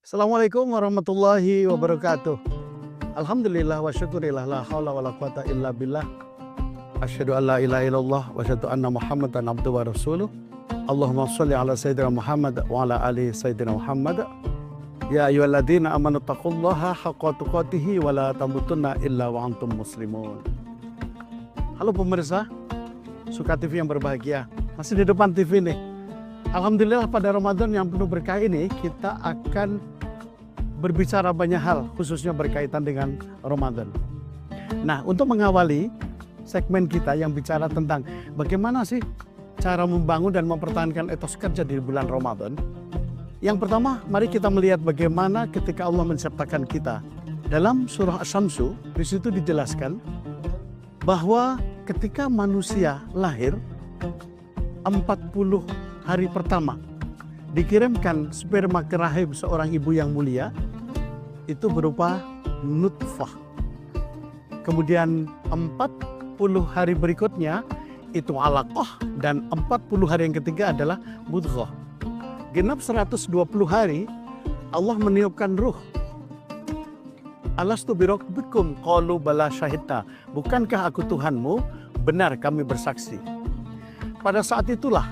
Assalamualaikum warahmatullahi wabarakatuh. Alhamdulillah wa syukurillah la haula wa la quwata illa billah. Asyhadu an la ilaha illallah wa asyhadu anna Muhammadan abduhu wa rasuluh. Allahumma shalli ala sayyidina Muhammad wa ala ali sayyidina Muhammad. Ya ayyuhalladzina amanu taqullaha haqqa tuqatih wa la tamutunna illa wa antum muslimun. Halo pemirsa Suka TV yang berbahagia. Masih di depan TV nih. Alhamdulillah pada Ramadan yang penuh berkah ini kita akan berbicara banyak hal khususnya berkaitan dengan Ramadan. Nah, untuk mengawali segmen kita yang bicara tentang bagaimana sih cara membangun dan mempertahankan etos kerja di bulan Ramadan. Yang pertama, mari kita melihat bagaimana ketika Allah menciptakan kita. Dalam surah Asy-Syamsu, di situ dijelaskan bahwa ketika manusia lahir 40 hari pertama dikirimkan sperma ke rahim seorang ibu yang mulia, itu berupa nutfah. Kemudian 40 hari berikutnya itu alaqah, dan 40 hari yang ketiga adalah mudghah. Genap 120 hari Allah meniupkan ruh. Alastu birabbikum qalu bala syahidna. Bukankah aku Tuhanmu? Benar, kami bersaksi. Pada saat itulah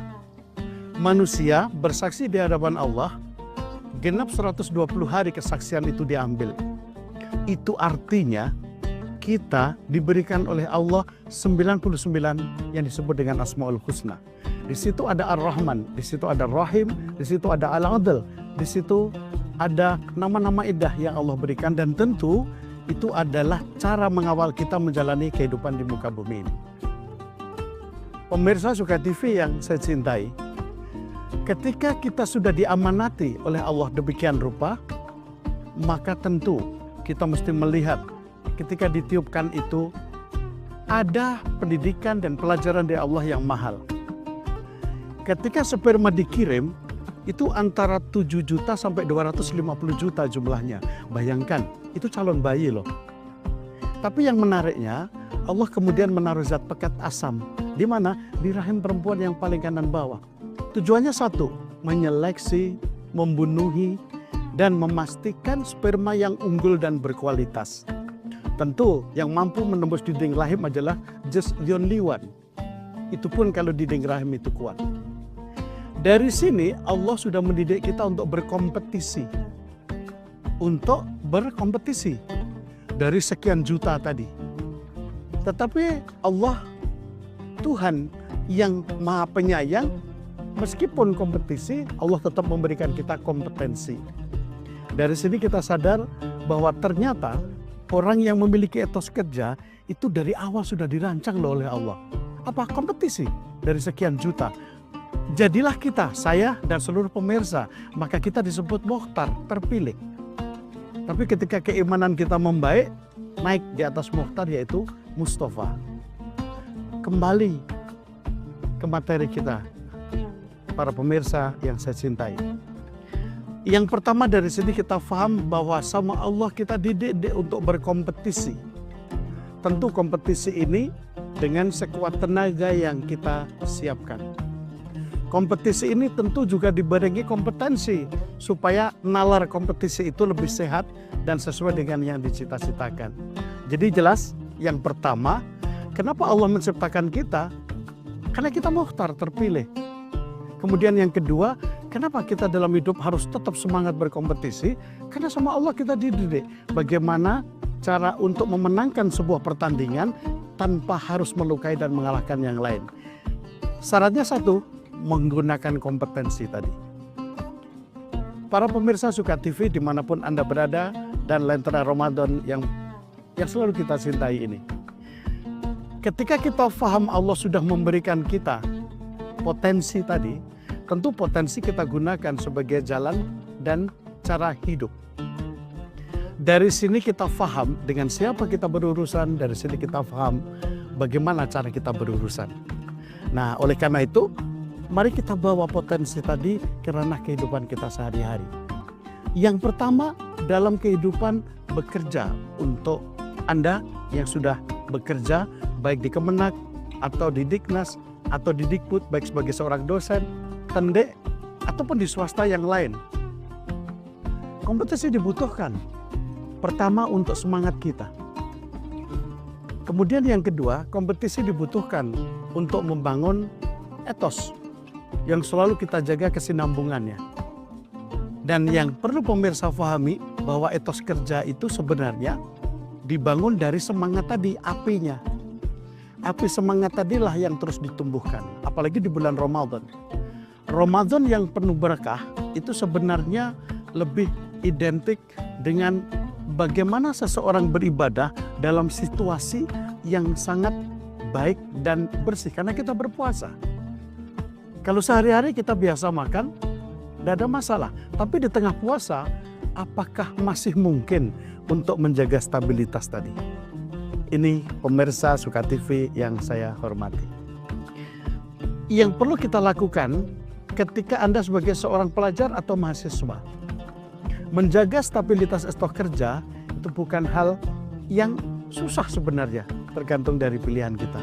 manusia bersaksi di hadapan Allah. Genap 120 hari kesaksian itu diambil. Itu artinya kita diberikan oleh Allah 99 yang disebut dengan Asmaul Husna. Di situ ada Ar-Rahman, di situ ada Rahim, di situ ada Al-Adl, di situ ada nama-nama indah yang Allah berikan, dan tentu itu adalah cara mengawal kita menjalani kehidupan di muka bumi ini. Pemirsa Suka TV yang saya cintai, ketika kita sudah diamanati oleh Allah demikian rupa, maka tentu kita mesti melihat ketika ditiupkan itu ada pendidikan dan pelajaran dari Allah yang mahal. Ketika sperma dikirim, itu antara 7 juta sampai 250 juta jumlahnya. Bayangkan, itu calon bayi loh. Tapi yang menariknya, Allah kemudian menaruh zat pekat asam. Di mana? Di rahim perempuan yang paling kanan bawah. Tujuannya satu, menyeleksi, membunuhi, dan memastikan sperma yang unggul dan berkualitas. Tentu yang mampu menembus dinding rahim adalah just the only one. Itu pun kalau dinding rahim itu kuat. Dari sini Allah sudah mendidik kita untuk berkompetisi. Untuk berkompetisi dari sekian juta tadi. Tetapi Allah, Tuhan yang Maha Penyayang, meskipun kompetisi, Allah tetap memberikan kita kompetensi. Dari sini kita sadar bahwa ternyata orang yang memiliki etos kerja itu dari awal sudah dirancang loh oleh Allah. Apa? Kompetisi dari sekian juta. Jadilah kita, saya dan seluruh pemirsa, maka kita disebut mukhtar, terpilih. Tapi ketika keimanan kita membaik, naik di atas mukhtar, yaitu Mustafa. Kembali ke materi kita, para pemirsa yang saya cintai. Yang pertama dari sini kita paham bahwa sama Allah kita dididik untuk berkompetisi. Tentu kompetisi ini dengan sekuat tenaga yang kita siapkan. Kompetisi ini tentu juga dibarengi kompetensi supaya nalar kompetisi itu lebih sehat dan sesuai dengan yang dicita-citakan. Jadi jelas, yang pertama, kenapa Allah menciptakan kita? Karena kita mukhtar, terpilih. Kemudian yang kedua, kenapa kita dalam hidup harus tetap semangat berkompetisi? Karena sama Allah kita dididik bagaimana cara untuk memenangkan sebuah pertandingan tanpa harus melukai dan mengalahkan yang lain. Syaratnya satu, menggunakan kompetensi tadi. Para pemirsa Suka TV dimanapun Anda berada dan lentera Ramadan yang selalu kita cintai ini. Ketika kita paham Allah sudah memberikan kita potensi tadi, tentu potensi kita gunakan sebagai jalan dan cara hidup. Dari sini kita paham dengan siapa kita berurusan, dari sini kita paham bagaimana cara kita berurusan. Nah, oleh karena itu, mari kita bawa potensi tadi ke ranah kehidupan kita sehari-hari. Yang pertama, dalam kehidupan bekerja untuk Anda yang sudah bekerja, baik di Kemenak, atau di Diknas, atau di Dikbud, baik sebagai seorang dosen, tendek, ataupun di swasta yang lain. Kompetisi dibutuhkan. Pertama untuk semangat kita. Kemudian yang kedua, kompetisi dibutuhkan untuk membangun etos yang selalu kita jaga kesinambungannya. Dan yang perlu pemirsa pahami bahwa etos kerja itu sebenarnya dibangun dari semangat tadi, apinya. Api semangat tadilah yang terus ditumbuhkan, apalagi di bulan Ramadan. Ramadan yang penuh berkah itu sebenarnya lebih identik dengan bagaimana seseorang beribadah dalam situasi yang sangat baik dan bersih karena kita berpuasa. Kalau sehari-hari kita biasa makan, tidak ada masalah. Tapi di tengah puasa, apakah masih mungkin untuk menjaga stabilitas tadi? Ini pemirsa Suka TV yang saya hormati. Yang perlu kita lakukan ketika Anda sebagai seorang pelajar atau mahasiswa, menjaga stabilitas etos kerja itu bukan hal yang susah sebenarnya, tergantung dari pilihan kita.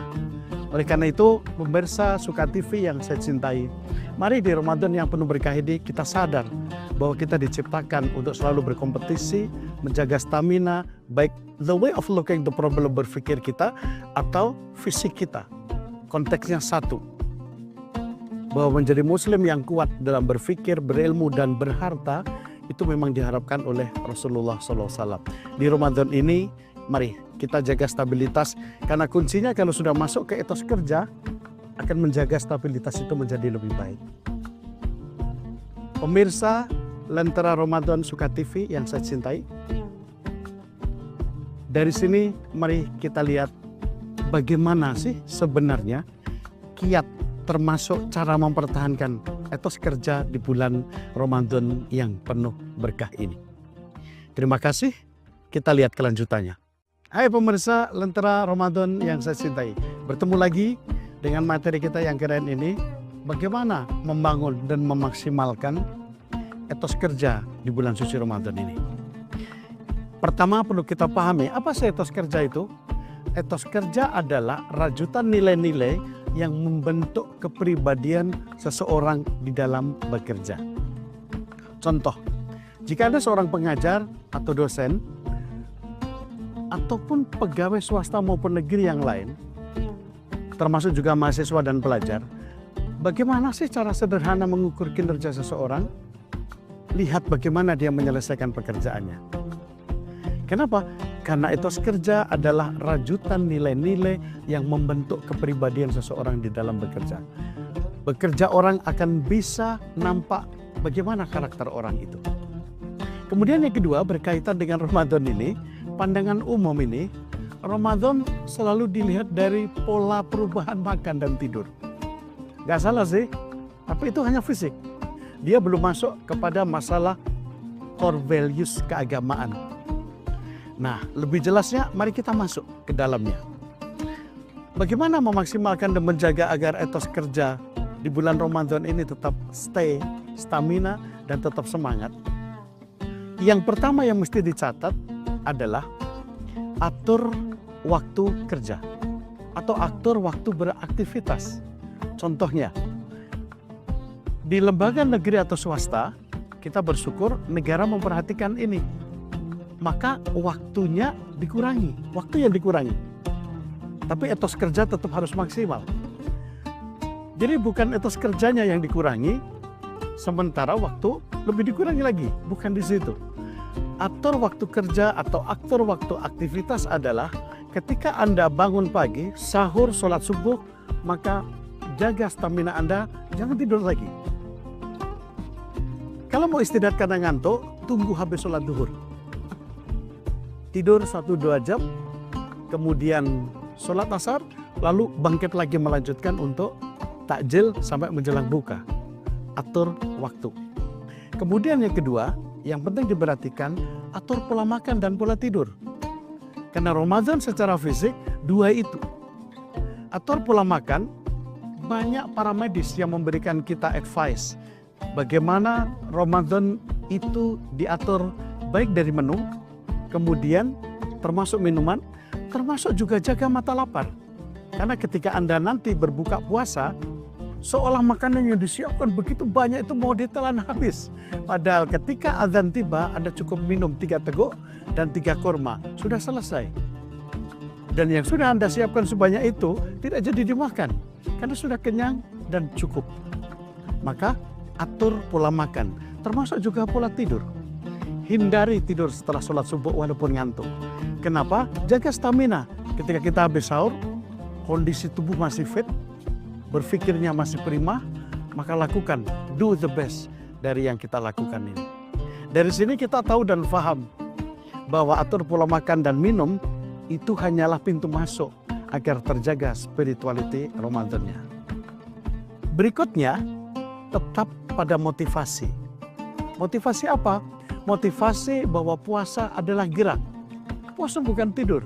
Oleh karena itu, pemirsa Suka TV yang saya cintai, mari di Ramadan yang penuh berkah ini kita sadar bahwa kita diciptakan untuk selalu berkompetisi, menjaga stamina, baik the way of looking the problem berpikir kita atau fisik kita. Konteksnya satu, bahwa menjadi muslim yang kuat dalam berpikir, berilmu, dan berharta, itu memang diharapkan oleh Rasulullah SAW. Di Ramadan ini, mari kita jaga stabilitas, karena kuncinya kalau sudah masuk ke etos kerja, akan menjaga stabilitas itu menjadi lebih baik. Pemirsa Lentera Ramadan Suka TV yang saya cintai, dari sini mari kita lihat bagaimana sih sebenarnya kiat termasuk cara mempertahankan etos kerja di bulan Ramadan yang penuh berkah ini. Terima kasih, kita lihat kelanjutannya. Hai pemirsa Lentera Ramadan yang saya cintai, bertemu lagi dengan materi kita yang keren ini, bagaimana membangun dan memaksimalkan etos kerja di bulan suci Ramadan ini. Pertama perlu kita pahami, apa sih etos kerja itu? Etos kerja adalah rajutan nilai-nilai yang membentuk kepribadian seseorang di dalam bekerja. Contoh, jika ada seorang pengajar atau dosen, ataupun pegawai swasta maupun negeri yang lain, termasuk juga mahasiswa dan pelajar, bagaimana sih cara sederhana mengukur kinerja seseorang? Lihat bagaimana dia menyelesaikan pekerjaannya. Kenapa? Karena etos kerja adalah rajutan nilai-nilai yang membentuk kepribadian seseorang di dalam bekerja. Bekerja orang akan bisa nampak bagaimana karakter orang itu. Kemudian yang kedua berkaitan dengan Ramadan ini, pandangan umum ini, Ramadan selalu dilihat dari pola perubahan makan dan tidur. Gak salah sih, tapi itu hanya fisik. Dia belum masuk kepada masalah core values keagamaan. Nah, lebih jelasnya mari kita masuk ke dalamnya. Bagaimana memaksimalkan dan menjaga agar etos kerja di bulan Ramadan ini tetap stay, stamina, dan tetap semangat? Yang pertama yang mesti dicatat adalah atur waktu kerja atau atur waktu beraktivitas. Contohnya, di lembaga negeri atau swasta, kita bersyukur negara memperhatikan ini. Maka waktunya dikurangi, waktu yang dikurangi. Tapi etos kerja tetap harus maksimal. Jadi bukan etos kerjanya yang dikurangi, sementara waktu lebih dikurangi lagi, bukan di situ. Atur waktu kerja atau atur waktu aktivitas adalah ketika Anda bangun pagi, sahur, sholat subuh, maka jaga stamina Anda, jangan tidur lagi. Kalau mau istirahat karena ngantuk, tunggu habis sholat duhur. Tidur 1-2 jam, kemudian sholat asar, lalu bangkit lagi melanjutkan untuk takjil sampai menjelang buka. Atur waktu. Kemudian yang kedua, yang penting diperhatikan, atur pola makan dan pola tidur. Karena Ramadan secara fisik, dua itu. Atur pola makan, banyak para medis yang memberikan kita advice. Bagaimana Ramadan itu diatur baik dari menu, kemudian termasuk minuman, termasuk juga jaga mata lapar. Karena ketika Anda nanti berbuka puasa, Seolah makanan yang disiapkan begitu banyak itu mau ditelan habis. Padahal ketika azan tiba, Anda cukup minum 3 teguk dan 3 kurma. Sudah selesai. Dan yang sudah Anda siapkan sebanyak itu tidak jadi dimakan. Karena sudah kenyang dan cukup. Maka atur pola makan, termasuk juga pola tidur. Hindari tidur setelah sholat subuh walaupun ngantuk. Kenapa? Jaga stamina. Ketika kita habis sahur, kondisi tubuh masih fit, berpikirnya masih prima, maka lakukan, do the best dari yang kita lakukan ini. Dari sini kita tahu dan paham bahwa atur pola makan dan minum itu hanyalah pintu masuk agar terjaga spirituality Ramadannya. Berikutnya, tetap pada motivasi. Motivasi apa? Motivasi bahwa puasa adalah gerak. Puasa bukan tidur.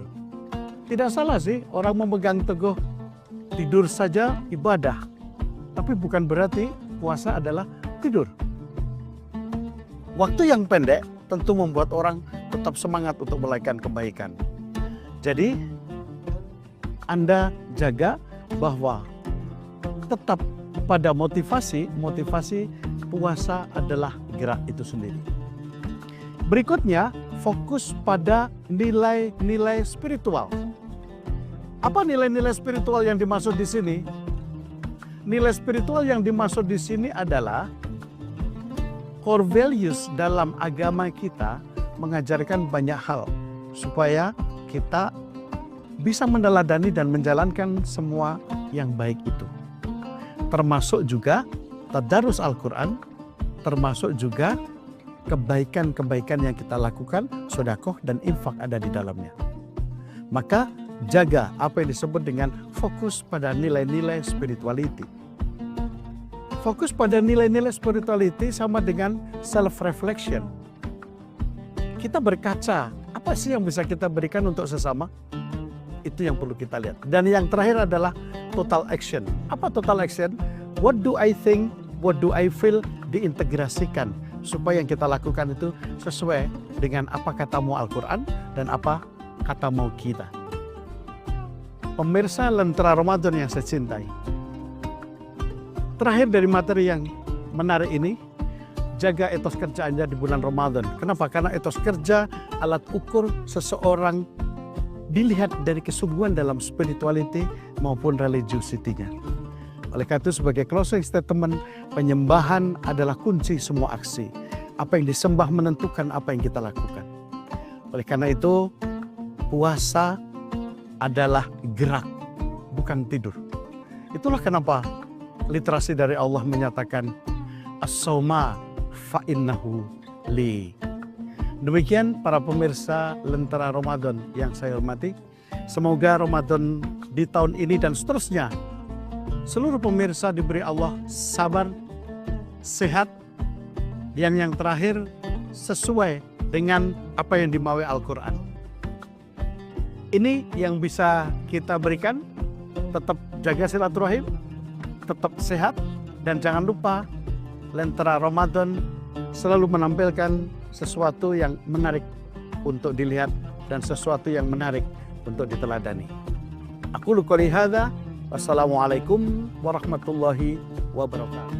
Tidak salah sih orang memegang teguh tidur saja ibadah. Tapi bukan berarti puasa adalah tidur. Waktu yang pendek tentu membuat orang tetap semangat untuk melakukan kebaikan. Jadi, Anda jaga bahwa tetap pada motivasi puasa adalah gerak itu sendiri. Berikutnya, fokus pada nilai-nilai spiritual. Apa nilai-nilai spiritual yang dimaksud di sini? Nilai spiritual yang dimaksud di sini adalah core values dalam agama kita mengajarkan banyak hal supaya kita bisa meneladani dan menjalankan semua yang baik itu. Termasuk juga tadarus Al-Quran, termasuk juga kebaikan-kebaikan yang kita lakukan, sedekah dan infak ada di dalamnya. Maka jaga apa yang disebut dengan fokus pada nilai-nilai spirituality. Fokus pada nilai-nilai spirituality sama dengan self-reflection. Kita berkaca, apa sih yang bisa kita berikan untuk sesama? Itu yang perlu kita lihat. Dan yang terakhir adalah total action. Apa total action? What do I think, what do I feel, diintegrasikan. Supaya yang kita lakukan itu sesuai dengan apa katamu Al-Quran dan apa katamu kita. Pemirsa Lentera Ramadan yang saya cintai. Terakhir dari materi yang menarik ini, jaga etos kerja Anda di bulan Ramadan. Kenapa? Karena etos kerja alat ukur seseorang dilihat dari kesungguhan dalam spirituality maupun religiosity-nya. Oleh karena itu sebagai closing statement, penyembahan adalah kunci semua aksi. Apa yang disembah menentukan apa yang kita lakukan. Oleh karena itu, puasa adalah gerak, bukan tidur. Itulah kenapa literasi dari Allah menyatakan as-sauma fa innahu li. Demikian para pemirsa Lentera Ramadan yang saya hormati. Semoga Ramadan di tahun ini dan seterusnya seluruh pemirsa diberi Allah sabar, sehat, dan yang terakhir sesuai dengan apa yang dimaui Al-Quran. Ini yang bisa kita berikan. Tetap jaga silaturahim, tetap sehat, dan jangan lupa Lentera Ramadan selalu menampilkan sesuatu yang menarik untuk dilihat dan sesuatu yang menarik untuk diteladani. Aku qouli hadza. Wassalamualaikum warahmatullahi wabarakatuh.